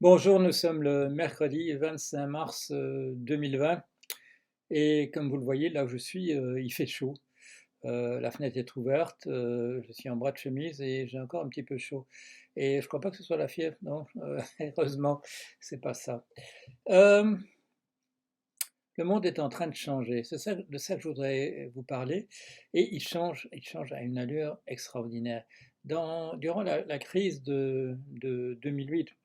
Bonjour, nous sommes le mercredi 25 mars 2020 et comme vous le voyez, là où je suis, il fait chaud. La fenêtre est ouverte, je suis en bras de chemise et j'ai encore un petit peu chaud. Et je crois pas que ce soit la fièvre, non, heureusement, c'est pas ça. Euh, le monde est en train de changer, c'est ça, de ça que je voudrais vous parler, et il change à une allure extraordinaire. Durant la crise de 2008,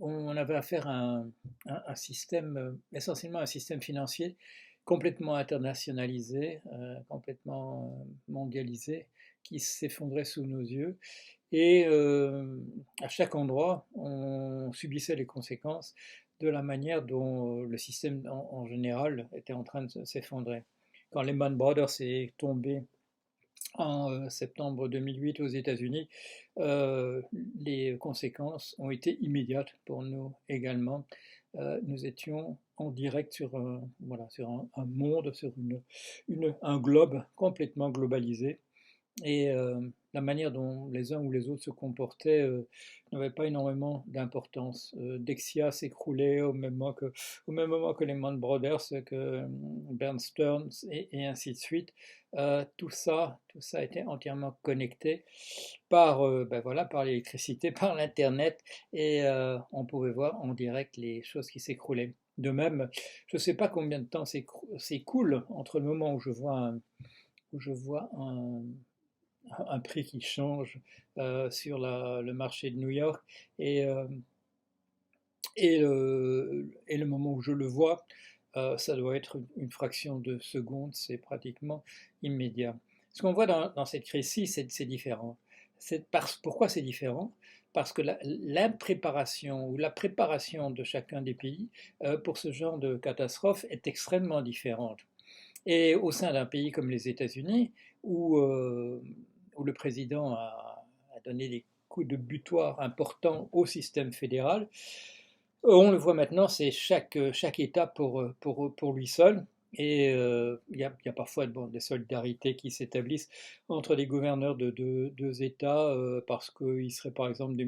on avait affaire à un système, essentiellement un système financier complètement internationalisé, complètement mondialisé, qui s'effondrait sous nos yeux. Et à chaque endroit, on subissait les conséquences de la manière dont le système en général était en train de s'effondrer. Quand Lehman Brothers est tombé en septembre 2008 aux États-Unis, euh, les conséquences ont été immédiates pour nous également. Nous étions en direct sur, voilà, sur un monde, sur un globe complètement globalisé. Et la manière dont les uns ou les autres se comportaient n'avait pas énormément d'importance. Dexia s'écroulait au même moment que Lehman Brothers, que Bear Stearns et ainsi de suite. Tout ça était entièrement connecté par, ben voilà, par l'électricité, par l'Internet, et on pouvait voir en direct les choses qui s'écroulaient. De même, je ne sais pas combien de temps s'écoule entre le moment où je vois un prix qui change sur le marché de New York et, euh, et le moment où je le vois, ça doit être une fraction de seconde, c'est pratiquement immédiat. Ce qu'on voit dans cette crise-ci, c'est différent. Pourquoi c'est différent? Parce que l'impréparation ou la préparation de chacun des pays pour ce genre de catastrophe est extrêmement différente. Et au sein d'un pays comme les États-Unis, où le président a donné des coups de butoir importants au système fédéral, on le voit maintenant, c'est chaque État pour lui seul. Et il y a parfois bon, des solidarités qui s'établissent entre les gouverneurs de deux États parce qu'ils seraient par exemple du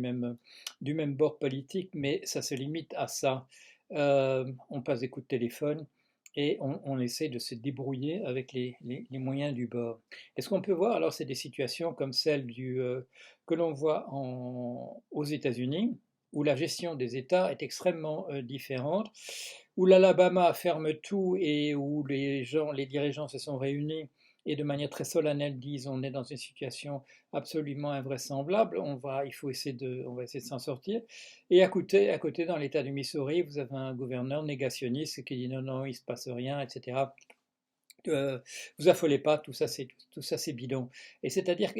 même bord politique, mais ça se limite à ça. On passe des coups de téléphone et on essaie de se débrouiller avec les moyens du bord. Et ce qu'on peut voir, alors, c'est des situations comme celle que l'on voit aux États-Unis, où la gestion des États est extrêmement différente, où l'Alabama ferme tout et où les dirigeants se sont réunis et de manière très solennelle disent on est dans une situation absolument invraisemblable, on va essayer de s'en sortir. Et à côté, dans l'État du Missouri, vous avez un gouverneur négationniste qui dit non, non, il ne se passe rien, etc. Euh, Vous affolez pas, tout ça c'est bidon. Et c'est-à-dire que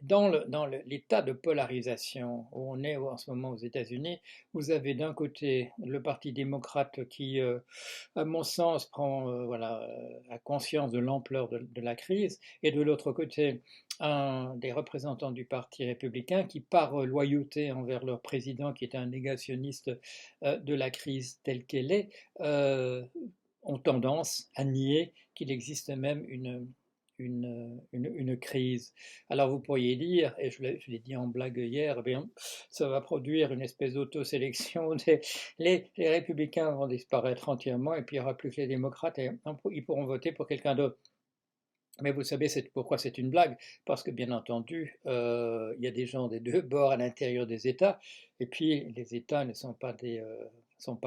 dans l'état de polarisation où on est en ce moment aux États-Unis, vous avez d'un côté le Parti démocrate qui, à mon sens, a conscience de l'ampleur de la crise, et de l'autre côté, un des représentants du Parti républicain qui, par loyauté envers leur président, qui est un négationniste de la crise telle qu'elle est, ont tendance à nier qu'il existe même une crise. Alors vous pourriez dire, et je l'ai dit en blague hier, eh bien, ça va produire une espèce d'autosélection. Les républicains vont disparaître entièrement et puis il n'y aura plus que les démocrates et ils pourront voter pour quelqu'un d'autre. Mais vous savez pourquoi c'est une blague? Parce que bien entendu, il y a des gens des deux bords à l'intérieur des États, et puis les États sont pas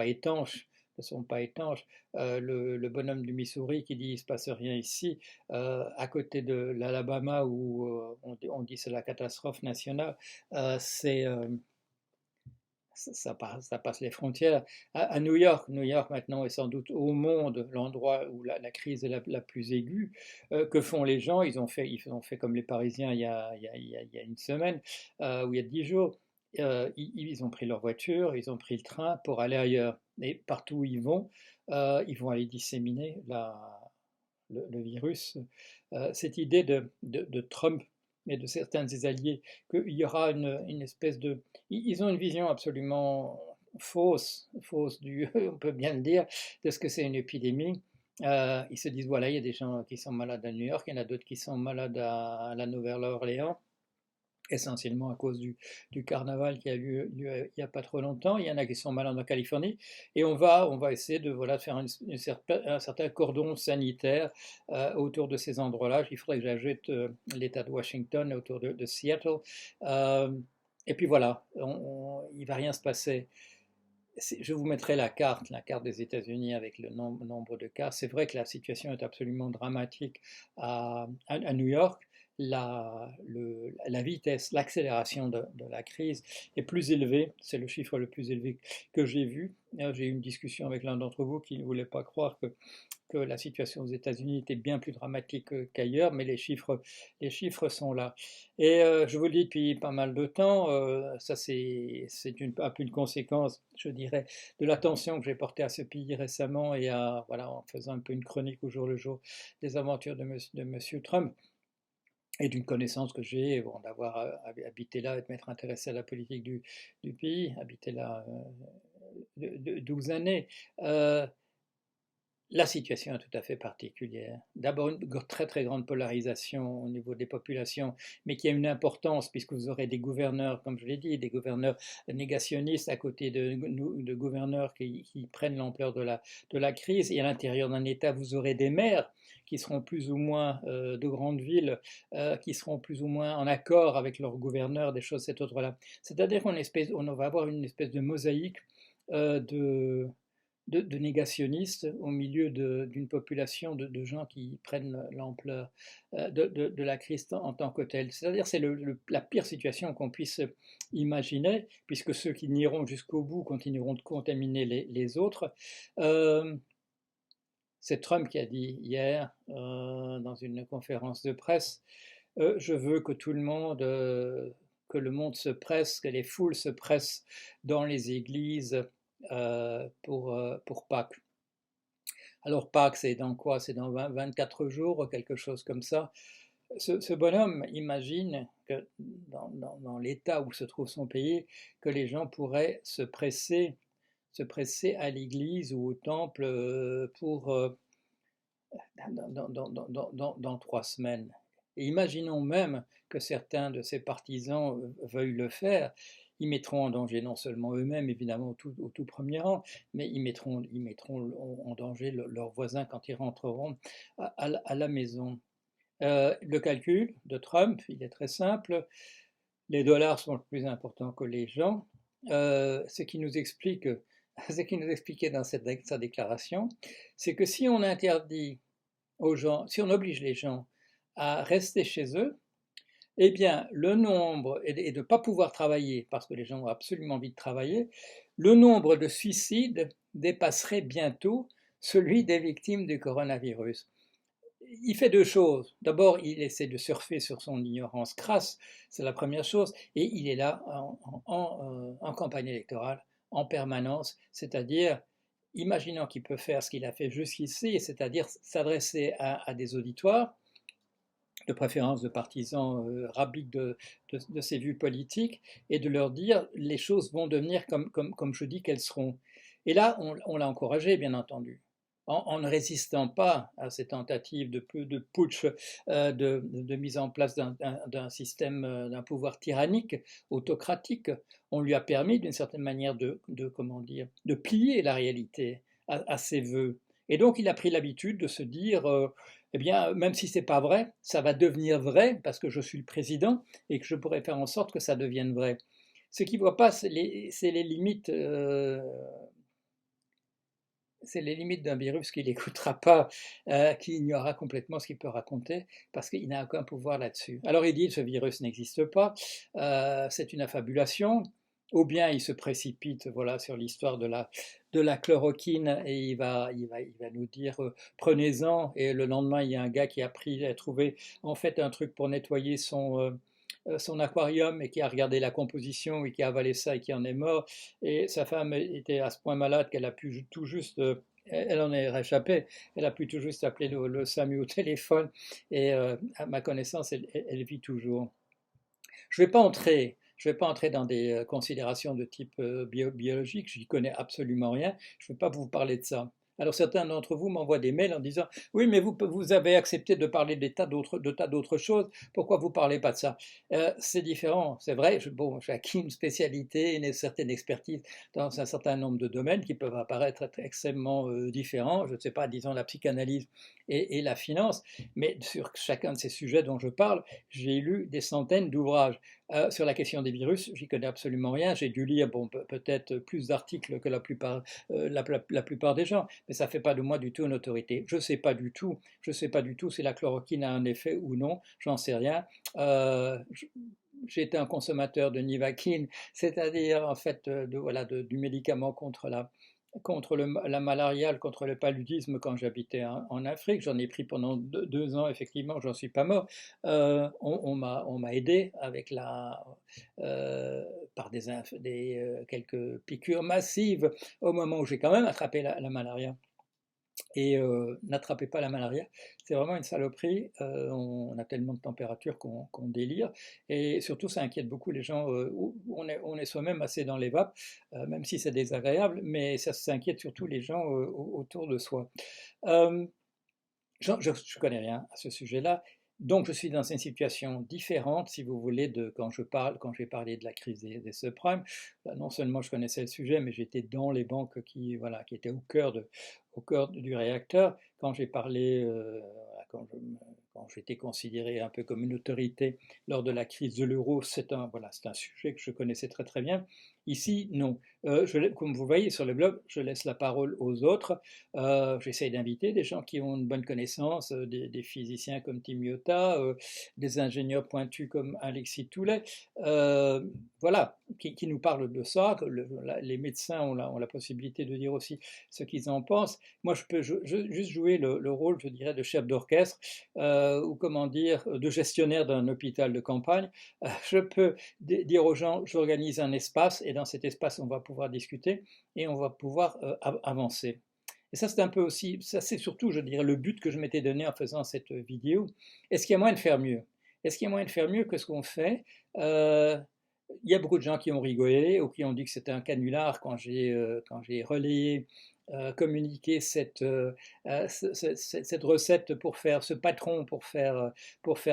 étanches, ne sont pas étanches. Le bonhomme du Missouri qui dit il ne se passe rien ici, à côté de l'Alabama où on dit c'est la catastrophe nationale, c'est ça passe les frontières. À New York maintenant est sans doute au monde l'endroit où la crise est la plus aiguë. Que font les gens? Ils ont fait comme les Parisiens il y a une semaine, ou il y a 10 jours. Ils ont pris leur voiture, ils ont pris le train pour aller ailleurs. Et partout où ils vont aller disséminer le virus. Cette idée de Trump et de certains des alliés, qu'il y aura une espèce de... Ils ont une vision absolument fausse on peut bien le dire, de ce que c'est une épidémie. Ils se disent, voilà, il y a des gens qui sont malades à New York, il y en a d'autres qui sont malades à la Nouvelle-Orléans, essentiellement à cause du carnaval qui a lieu il n'y a pas trop longtemps. Il y en a qui sont malades en Californie. Et on va essayer de voilà, faire un certain cordon sanitaire autour de ces endroits-là. Il faudrait que j'ajoute l'État de Washington autour de Seattle. Euh, et puis voilà, il ne va rien se passer. Je vous mettrai la carte des États-Unis avec le nombre de cas. C'est vrai que la situation est absolument dramatique à New York. La vitesse, l'accélération de la crise est plus élevée. C'est le chiffre le plus élevé que j'ai vu. J'ai eu une discussion avec l'un d'entre vous qui ne voulait pas croire que la situation aux États-Unis était bien plus dramatique qu'ailleurs, mais les chiffres sont là. Et je vous le dis depuis pas mal de temps, ça c'est un peu une conséquence, je dirais, de l'attention que j'ai portée à ce pays récemment et voilà, en faisant un peu une chronique au jour le jour des aventures de Monsieur Trump et d'une connaissance que j'ai, bon, d'avoir habité là et de m'être intéressé à la politique du pays, habité là 12 années. La situation est tout à fait particulière. D'abord, une très très grande polarisation au niveau des populations, mais qui a une importance puisque vous aurez des gouverneurs, comme je l'ai dit, des gouverneurs négationnistes à côté de gouverneurs qui prennent l'ampleur de la crise. Et à l'intérieur d'un État, vous aurez des maires qui seront plus ou moins de grandes villes, qui seront plus ou moins en accord avec leurs gouverneurs, des choses cet ordre-là. C'est-à-dire qu'on va avoir une espèce de mosaïque de négationnistes au milieu d'une population de gens qui prennent l'ampleur de la crise en tant que telle. C'est-à-dire c'est la pire situation qu'on puisse imaginer, puisque ceux qui n'iront jusqu'au bout continueront de contaminer les autres. C'est Trump qui a dit hier dans une conférence de presse, je veux que tout le monde, que le monde se presse, que les foules se pressent dans les églises pour Pâques. Alors Pâques, c'est dans quoi? C'est dans 24 jours, quelque chose comme ça. Ce bonhomme imagine que dans l'état où se trouve son pays, que les gens pourraient se presser à l'église ou au temple dans 3 semaines. Et imaginons même que certains de ses partisans veuillent le faire. Ils mettront en danger non seulement eux-mêmes, évidemment, au tout premier rang, mais ils mettront en danger leurs voisins quand ils rentreront à la maison. Le calcul de Trump, il est très simple. Les dollars sont plus importants que les gens. Ce qui nous explique, ce qu'il nous expliquait dans sa déclaration, c'est que si on interdit aux gens, si on oblige les gens à rester chez eux, eh bien, le nombre, et de ne pas pouvoir travailler, parce que les gens ont absolument envie de travailler, le nombre de suicides dépasserait bientôt celui des victimes du coronavirus. Il fait deux choses. D'abord, il essaie de surfer sur son ignorance crasse, c'est la première chose, et il est là en campagne électorale, en permanence, c'est-à-dire imaginant qu'il peut faire ce qu'il a fait jusqu'ici, c'est-à-dire s'adresser à des auditoires, de préférence de partisans rabiques de ses vues politiques, et de leur dire les choses vont devenir comme je dis qu'elles seront. Et là, on l'a encouragé, bien entendu. En ne résistant pas à ces tentatives de putsch, de mise en place d'un système, d'un pouvoir tyrannique, autocratique, on lui a permis d'une certaine manière comment dire, de plier la réalité à ses voeux. Et donc il a pris l'habitude de se dire, eh bien, même si ce n'est pas vrai, ça va devenir vrai parce que je suis le président et que je pourrais faire en sorte que ça devienne vrai. Ce qu'il ne voit pas, c'est les limites. C'est les limites d'un virus qui n'écoutera pas, qui ignorera complètement ce qu'il peut raconter, parce qu'il n'a aucun pouvoir là-dessus. Alors il dit que ce virus n'existe pas, c'est une affabulation, ou bien il se précipite voilà, sur l'histoire de la chloroquine et il va nous dire prenez-en, et le lendemain il y a un gars qui a trouvé en fait un truc pour nettoyer son aquarium et qui a regardé la composition et qui a avalé ça et qui en est mort. Et sa femme était à ce point malade qu'elle a pu tout juste, elle en est réchappée, elle a pu tout juste appeler le SAMU au téléphone et à ma connaissance, elle vit toujours. Je ne vais pas entrer dans des considérations de type biologique, je n'y connais absolument rien, je ne vais pas vous parler de ça. Alors certains d'entre vous m'envoient des mails en disant: «Oui, mais vous avez accepté de parler de tas d'autres choses, pourquoi vous ne parlez pas de ça?» C'est différent, c'est vrai, bon, j'ai acquis une spécialité, une certaine expertise dans un certain nombre de domaines qui peuvent apparaître être extrêmement différents, je ne sais pas, disons la psychanalyse et la finance, mais sur chacun de ces sujets dont je parle, j'ai lu des centaines d'ouvrages. Sur la question des virus, j'y connais absolument rien. J'ai dû lire bon, peut-être plus d'articles que la plupart des gens, mais ça ne fait pas de moi du tout une autorité. Je ne sais pas du tout. Je sais pas du tout si la chloroquine a un effet ou non. J'en sais rien. Euh, j'ai été un consommateur de Nivaquine, c'est-à-dire en fait voilà, du médicament contre la malariale, contre le paludisme quand j'habitais en Afrique. J'en ai pris pendant 2 ans, effectivement, j'en suis pas mort. On m'a aidé avec par quelques piqûres massives au moment où j'ai quand même attrapé la malaria. Et n'attrapez pas la malaria, c'est vraiment une saloperie. On a tellement de température qu'on délire. Et surtout, ça inquiète beaucoup les gens. On est soi-même assez dans les vapes, même si c'est désagréable, mais ça inquiète surtout les gens autour de soi. Euh, je ne connais rien à ce sujet-là. Donc, je suis dans une situation différente, si vous voulez, de quand j'ai parlé de la crise des subprimes. Non seulement je connaissais le sujet, mais j'étais dans les banques voilà, qui étaient au cœur du réacteur. Quand j'ai parlé, quand j'étais considéré un peu comme une autorité lors de la crise de l'euro, voilà, c'est un sujet que je connaissais très très bien. Ici, non. Comme vous voyez sur le blog, je laisse la parole aux autres. J'essaye d'inviter des gens qui ont une bonne connaissance, des physiciens comme Tim Yotta, des ingénieurs pointus comme Alexis Toulet, voilà, qui nous parlent de ça. Que les médecins ont la possibilité de dire aussi ce qu'ils en pensent. Moi, je peux juste jouer le rôle, je dirais, de chef d'orchestre ou comment dire, de gestionnaire d'un hôpital de campagne. Je peux dire aux gens, j'organise un espace et dans cet espace, on va pouvoir discuter et on va pouvoir avancer. Et ça, c'est un peu aussi, ça c'est surtout, je dirais, le but que je m'étais donné en faisant cette vidéo. Est-ce qu'il y a moyen de faire mieux? Est-ce qu'il y a moyen de faire mieux que ce qu'on fait? euh, il y a beaucoup de gens qui ont rigolé ou qui ont dit que c'était un canular quand j'ai relayé, communiqué cette recette pour faire ce patron pour faire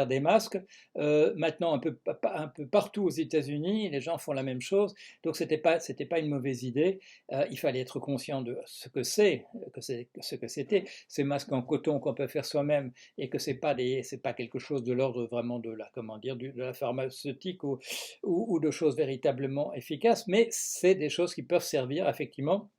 des masques. Maintenant, un peu partout aux États-Unis, les gens font la même chose. Donc, c'était pas une mauvaise idée. Il fallait être conscient de ce que c'était, ces masques en coton qu'on peut faire soi-même et que c'est pas quelque chose de l'ordre vraiment de comment dire, de la pharmaceutique ou de choses véritablement efficaces, mais c'est des choses qui peuvent servir effectivement,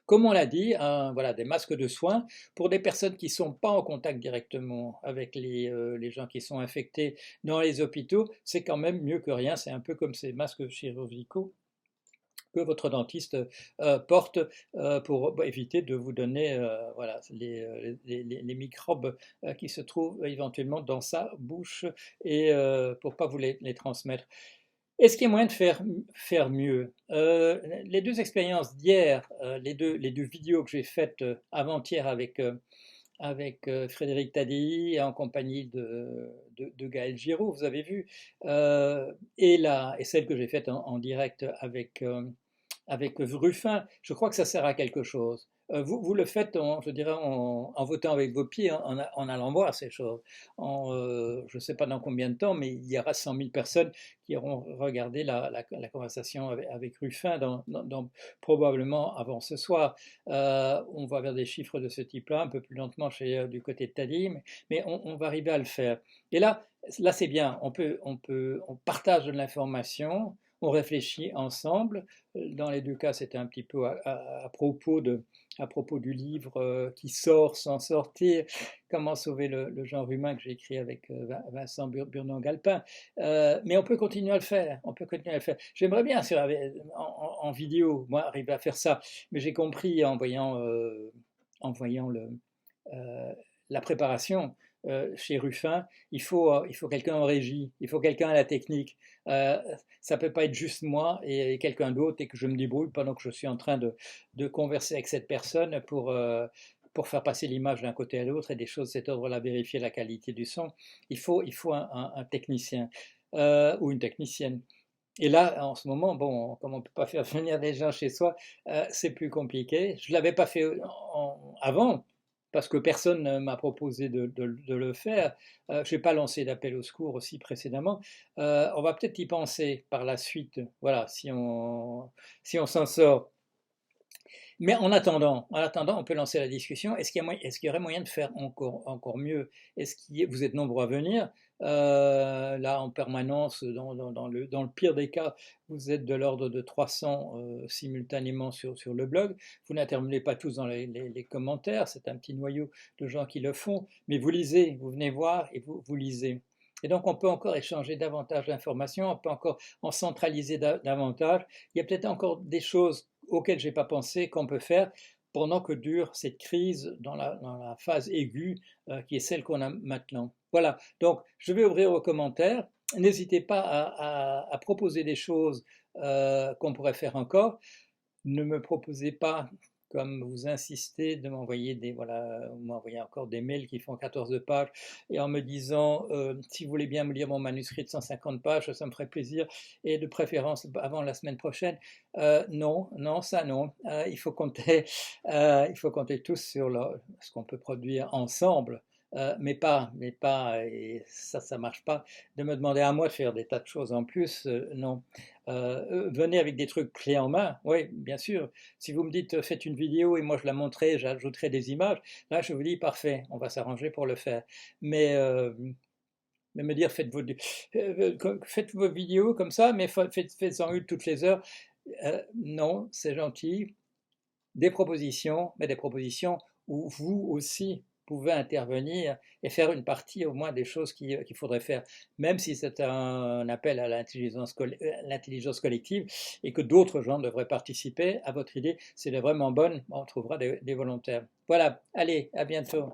comme on l'a dit, voilà, des masques de soins pour des personnes qui ne sont pas en contact directement avec les gens qui sont infectés dans les hôpitaux. C'est quand même mieux que rien. C'est un peu comme ces masques chirurgicaux que votre dentiste porte pour éviter de vous donner voilà, les microbes qui se trouvent éventuellement dans sa bouche et pour ne pas vous les transmettre. Est-ce qu'il y a moyen de faire mieux? Les deux expériences d'hier, les deux vidéos que j'ai faites avant-hier avec Frédéric Tadei en compagnie de Gaël Giraud, vous avez vu, et celle que j'ai faite en direct avec Ruffin, je crois que ça sert à quelque chose. Vous le faites, je dirais, en votant avec vos pieds, en allant voir ces choses. Je ne sais pas dans combien de temps, mais il y aura 100 000 personnes qui auront regardé la conversation avec Ruffin probablement avant ce soir. On va vers des chiffres de ce type-là, un peu plus lentement du côté de Tadi, mais on va arriver à le faire. Et là c'est bien, on partage de l'information, on réfléchit ensemble. Dans les deux cas, c'était un petit peu à propos du livre qui sort sans sortir, Comment sauver le genre humain que j'ai écrit avec Vincent Burnand-Galpin. Mais on peut continuer à le faire. On peut continuer à le faire. J'aimerais bien en vidéo, moi, arriver à faire ça, mais j'ai compris en voyant euh, la préparation chez Ruffin, il faut quelqu'un en régie, il faut quelqu'un à la technique. Ça ne peut pas être juste moi et quelqu'un d'autre et que je me débrouille pendant que je suis en train de converser avec cette personne pour faire passer l'image d'un côté à l'autre et des choses de cet ordre-là, vérifier la qualité du son. Il faut un technicien ou une technicienne. Et là, en ce moment, bon, comme on ne peut pas faire venir des gens chez soi, c'est plus compliqué. Je ne l'avais pas fait avant, parce que personne ne m'a proposé de le faire. Je n'ai pas lancé d'appel au secours aussi précédemment. On va peut-être y penser par la suite, voilà, si on s'en sort. Mais en attendant, on peut lancer la discussion. Est-ce qu'il y aurait moyen de faire encore mieux? Vous êtes nombreux à venir, là en permanence, dans le pire des cas, vous êtes de l'ordre de 300 simultanément sur le blog. Vous n'intervenez pas tous dans les commentaires, c'est un petit noyau de gens qui le font, mais vous lisez, vous venez voir et vous lisez. Et donc on peut encore échanger davantage d'informations, on peut encore en centraliser davantage. Il y a peut-être encore des choses auxquelles je n'ai pas pensé qu'on peut faire pendant que dure cette crise dans la phase aiguë qui est celle qu'on a maintenant. Voilà, donc je vais ouvrir aux commentaires. N'hésitez pas à proposer des choses qu'on pourrait faire encore. Ne me proposez pas, comme vous insistez, de m'envoyer voilà, vous m'envoyez encore des mails qui font 14 pages et en me disant si vous voulez bien me lire mon manuscrit de 150 pages, ça me ferait plaisir et de préférence avant la semaine prochaine. Non, non, ça non. Il faut compter tous sur ce qu'on peut produire ensemble. Et ça marche pas. De me demander à moi de faire des tas de choses en plus, non. Venez avec des trucs clés en main, oui, bien sûr. Si vous me dites faites une vidéo et moi je la montrerai, j'ajouterai des images, là je vous dis parfait, on va s'arranger pour le faire. Mais, mais me dire faites vos vidéos comme ça, mais faites-en une toutes les heures, non, c'est gentil. Des propositions, mais des propositions où vous aussi pouvez intervenir et faire une partie au moins des choses qu'il faudrait faire, même si c'est un appel à l'intelligence collective et que d'autres gens devraient participer à votre idée. C'est vraiment bonne, on trouvera des volontaires. Voilà, allez, à bientôt.